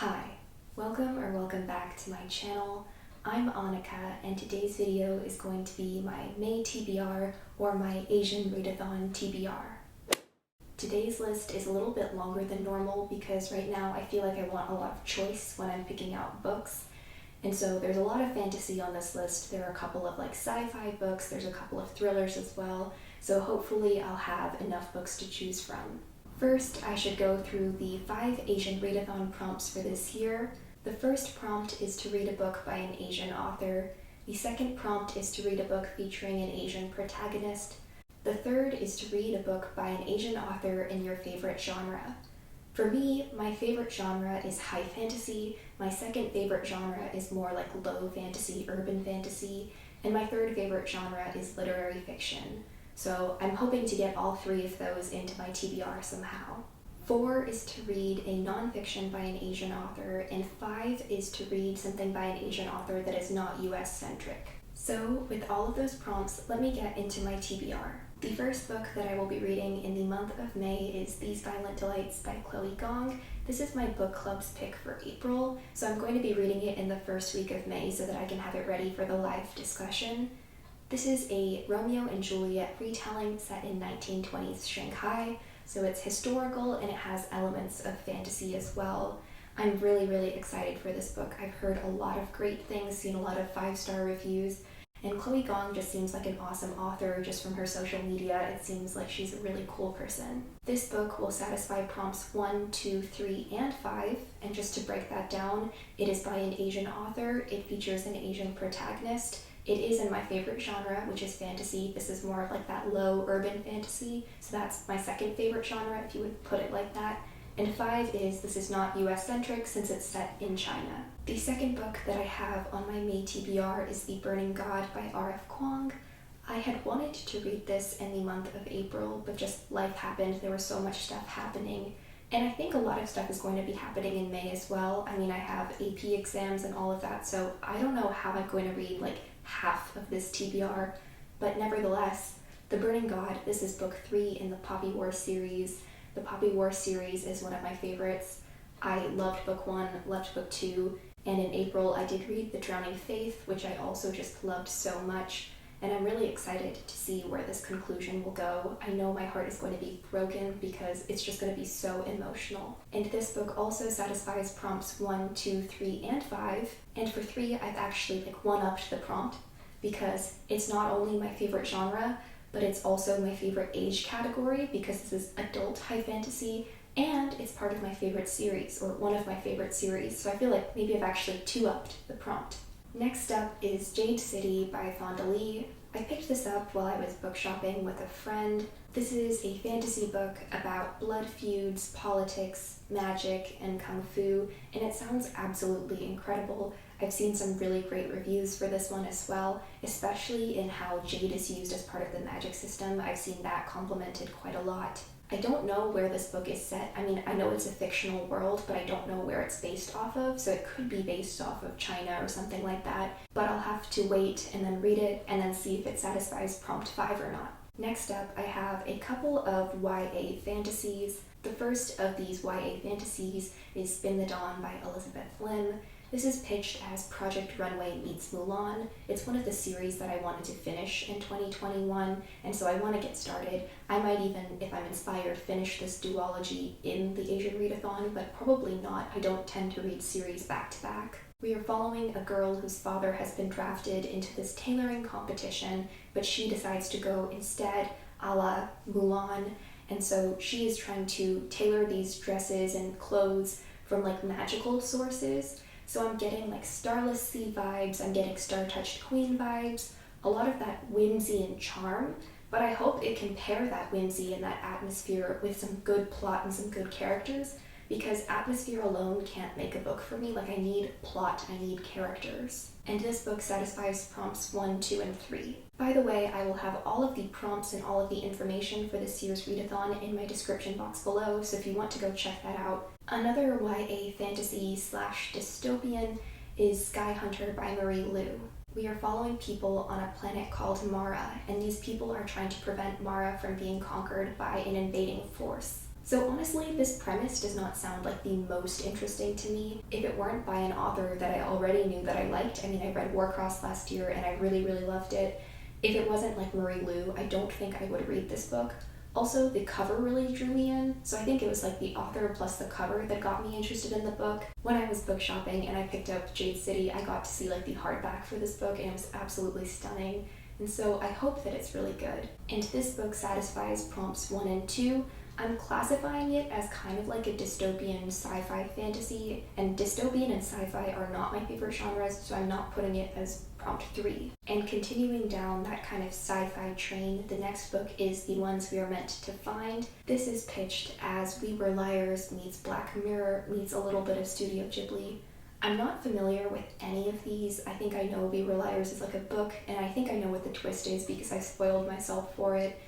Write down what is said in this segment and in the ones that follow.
Hi, welcome back to my channel. I'm Annika, and today's video is going to be my May TBR or my Asian Readathon TBR. Today's list is a little bit longer than normal because right now I feel like I want a lot of choice when I'm picking out books. And so there's a lot of fantasy on this list. There are a couple of sci-fi books, there's a couple of thrillers as well. So hopefully I'll have enough books to choose from. First, I should go through the 5 Asian Readathon prompts for this year. The first prompt is to read a book by an Asian author. The second prompt is to read a book featuring an Asian protagonist. The third is to read a book by an Asian author in your favorite genre. For me, my favorite genre is high fantasy, my second favorite genre is more like low fantasy, urban fantasy, and my third favorite genre is literary fiction. So I'm hoping to get all 3 of those into my TBR somehow. 4 is to read a nonfiction by an Asian author, and 5 is to read something by an Asian author that is not US-centric. So with all of those prompts, let me get into my TBR. The first book that I will be reading in the month of May is These Violent Delights by Chloe Gong. This is my book club's pick for April, so I'm going to be reading it in the first week of May so that I can have it ready for the live discussion. This is a Romeo and Juliet retelling set in 1920s Shanghai, so it's historical and it has elements of fantasy as well. I'm really excited for this book. I've heard a lot of great things, seen a lot of 5-star reviews, and Chloe Gong just seems like an awesome author just from her social media. It seems like she's a really cool person. This book will satisfy prompts 1, 2, 3, and 5, and just to break that down, it is by an Asian author, it features an Asian protagonist, it is in my favorite genre, which is fantasy. This is more of that low urban fantasy, so that's my second favorite genre if you would put it like that. And 5 is this is not US-centric since it's set in China. The second book that I have on my May TBR is The Burning God by R.F. Kuang. I had wanted to read this in the month of April, but just life happened. There was so much stuff happening. And I think a lot of stuff is going to be happening in May as well. I mean, I have AP exams and all of that, so I don't know how I'm going to read half of this TBR, but nevertheless, The Burning God, this is book 3 in the Poppy War series. The Poppy War series is one of my favorites. I loved book 1, loved book 2, and in April I did read The Drowning Faith, which I also just loved so much, and I'm really excited to see where this conclusion will go. I know my heart is going to be broken because it's just going to be so emotional. And this book also satisfies prompts 1, 2, 3, and 5, and for 3 I've actually one-upped the prompt because it's not only my favorite genre, but it's also my favorite age category because this is adult high fantasy, and it's part of my favorite series, or one of my favorite series, so I feel like maybe I've actually 2-upped the prompt. Next up is Jade City by Fonda Lee. I picked this up while I was book shopping with a friend. This is a fantasy book about blood feuds, politics, magic, and kung fu, and it sounds absolutely incredible. I've seen some really great reviews for this one as well, especially in how jade is used as part of the magic system. I've seen that complimented quite a lot. I don't know where this book is set. I mean, I know it's a fictional world, but I don't know where it's based off of, so it could be based off of China or something like that, but I'll have to wait and then read it and then see if it satisfies prompt 5 or not. Next up, I have a couple of YA fantasies. The first of these YA fantasies is Spin the Dawn by Elizabeth Lim. This is pitched as Project Runway meets Mulan. It's one of the series that I wanted to finish in 2021, and so I want to get started. I might even, if I'm inspired, finish this duology in the Asian Readathon, but probably not. I don't tend to read series back to back. We are following a girl whose father has been drafted into this tailoring competition, but she decides to go instead, a la Mulan, and so she is trying to tailor these dresses and clothes from magical sources. So I'm getting Starless Sea vibes, I'm getting Star-Touched Queen vibes, a lot of that whimsy and charm, but I hope it can pair that whimsy and that atmosphere with some good plot and some good characters, because atmosphere alone can't make a book for me. I need plot, I need characters. And this book satisfies prompts 1, 2, and 3. By the way, I will have all of the prompts and all of the information for this year's readathon in my description box below, so if you want to go check that out. Another YA fantasy / dystopian is Sky Hunter by Marie Lu. We are following people on a planet called Mara, and these people are trying to prevent Mara from being conquered by an invading force. So honestly, this premise does not sound like the most interesting to me. If it weren't by an author that I already knew that I liked, I mean, I read Warcross last year and I really, really loved it. If it wasn't like Marie Lu, I don't think I would read this book. Also, the cover really drew me in, so I think it was like the author plus the cover that got me interested in the book. When I was book shopping and I picked up Jade City, I got to see like the hardback for this book and it was absolutely stunning. And so I hope that it's really good. And this book satisfies prompts 1 and 2. I'm classifying it as kind of like a dystopian sci-fi fantasy, and dystopian and sci-fi are not my favorite genres, so I'm not putting it as prompt 3. And continuing down that kind of sci-fi train, the next book is The Ones We Are Meant to Find. This is pitched as We Were Liars meets Black Mirror meets a little bit of Studio Ghibli. I'm not familiar with any of these. I think I know We Were Liars is like a book, and I think I know what the twist is because I spoiled myself for it.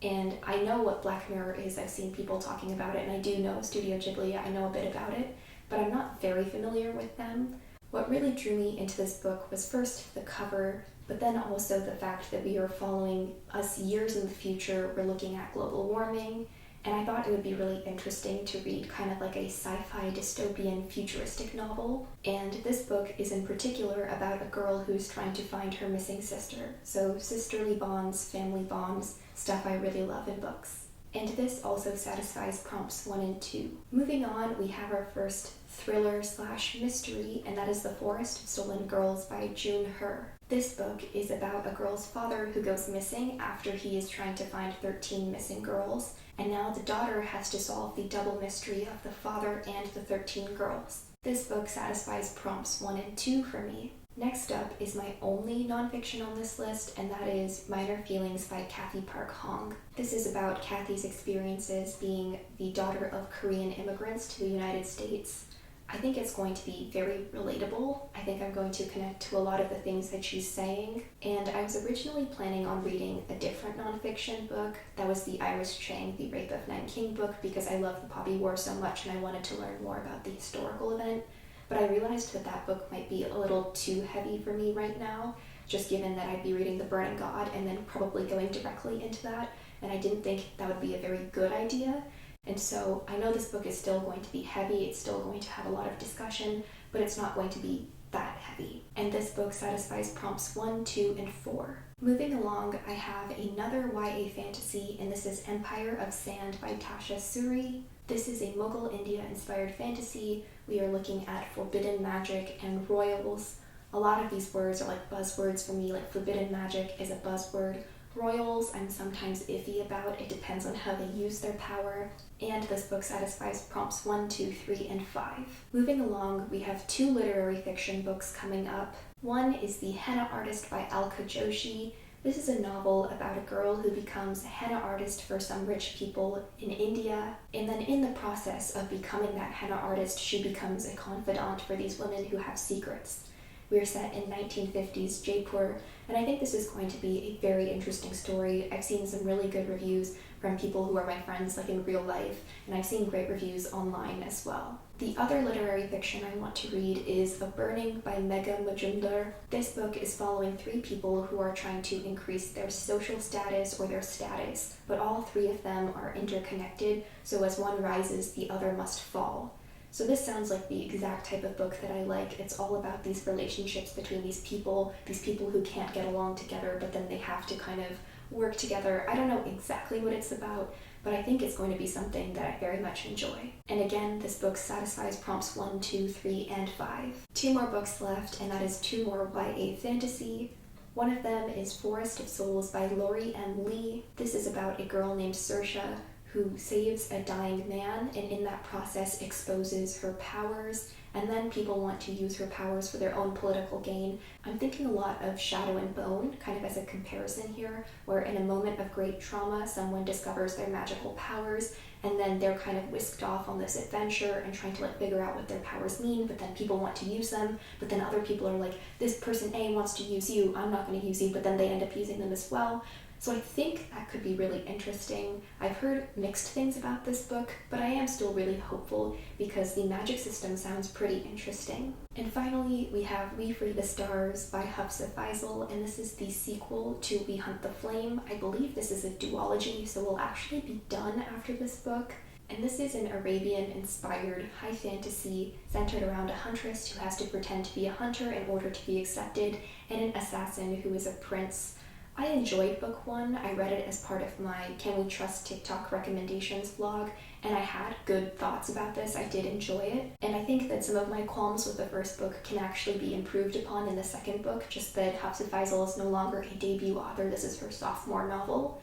And I know what Black Mirror is, I've seen people talking about it, and I do know Studio Ghibli, I know a bit about it, but I'm not very familiar with them. What really drew me into this book was first the cover, but then also the fact that we are following us years in the future. We're looking at global warming, and I thought it would be really interesting to read kind of like a sci-fi dystopian futuristic novel. And this book is in particular about a girl who's trying to find her missing sister. So sisterly bonds, family bonds, stuff I really love in books. And this also satisfies prompts 1 and 2. Moving on, we have our first thriller/mystery, and that is The Forest of Stolen Girls by June Her. This book is about a girl's father who goes missing after he is trying to find 13 missing girls, and now the daughter has to solve the double mystery of the father and the 13 girls. This book satisfies prompts 1 and 2 for me. Next up is my only nonfiction on this list, and that is Minor Feelings by Kathy Park Hong. This is about Kathy's experiences being the daughter of Korean immigrants to the United States. I think it's going to be very relatable. I think I'm going to connect to a lot of the things that she's saying. And I was originally planning on reading a different nonfiction book. That was the Iris Chang, The Rape of Nanking book, because I love the Poppy War so much and I wanted to learn more about the historical event. But I realized that that book might be a little too heavy for me right now, just given that I'd be reading The Burning God and then probably going directly into that, and I didn't think that would be a very good idea. And so I know this book is still going to be heavy, it's still going to have a lot of discussion, but it's not going to be that heavy. And this book satisfies prompts 1, 2, and 4. Moving along, I have another YA fantasy, and this is Empire of Sand by Tasha Suri. This is a Mughal India-inspired fantasy. We are looking at forbidden magic and royals. A lot of these words are like buzzwords for me, like forbidden magic is a buzzword. Royals, I'm sometimes iffy about. It depends on how they use their power. And this book satisfies prompts 1, 2, 3, and 5. Moving along, we have 2 literary fiction books coming up. One is The Henna Artist by Alka Joshi. This is a novel about a girl who becomes a henna artist for some rich people in India, and then in the process of becoming that henna artist, she becomes a confidant for these women who have secrets. We're set in 1950s Jaipur, and I think this is going to be a very interesting story. I've seen some really good reviews from people who are my friends, like in real life, and I've seen great reviews online as well. The other literary fiction I want to read is A Burning by Megha Majumdar. This book is following 3 people who are trying to increase their social status or their status, but all 3 of them are interconnected, so as one rises, the other must fall. So this sounds like the exact type of book that I like. It's all about these relationships between these people who can't get along together, but then they have to kind of work together. I don't know exactly what it's about, but I think it's going to be something that I very much enjoy. And again, this book satisfies prompts 1, 2, 3, and 5. 2 more books left, and that is 2 more YA fantasy. One of them is Forest of Souls by Lori M. Lee. This is about a girl named Saoirse who saves a dying man, and in that process exposes her powers, and then people want to use her powers for their own political gain. I'm thinking a lot of Shadow and Bone, kind of as a comparison here, where in a moment of great trauma, someone discovers their magical powers, and then they're kind of whisked off on this adventure and trying to figure out what their powers mean, but then people want to use them, but then other people are like, this person A wants to use you, I'm not going to use you, but then they end up using them as well. So I think that could be really interesting. I've heard mixed things about this book, but I am still really hopeful because the magic system sounds pretty interesting. And finally, we have We Free the Stars by Hafsa Faisal, and this is the sequel to We Hunt the Flame. I believe this is a duology, so we'll actually be done after this book. And this is an Arabian-inspired high fantasy centered around a huntress who has to pretend to be a hunter in order to be accepted, and an assassin who is a prince. I enjoyed book one. I read it as part of my Can We Trust TikTok recommendations vlog, and I had good thoughts about this. I did enjoy it, and I think that some of my qualms with the first book can actually be improved upon in the second book, just that Hafsa Faizal is no longer a debut author. This is her sophomore novel,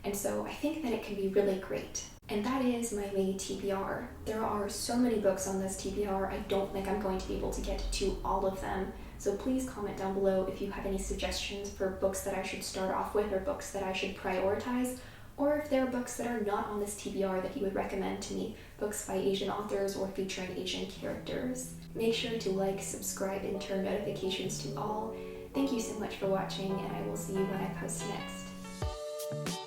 and so I think that it can be really great. And that is my May TBR. There are so many books on this TBR, I don't think I'm going to be able to get to all of them. So please comment down below if you have any suggestions for books that I should start off with or books that I should prioritize, or if there are books that are not on this TBR that you would recommend to me, books by Asian authors or featuring Asian characters. Make sure to like, subscribe, and turn notifications to all. Thank you so much for watching, and I will see you when I post next.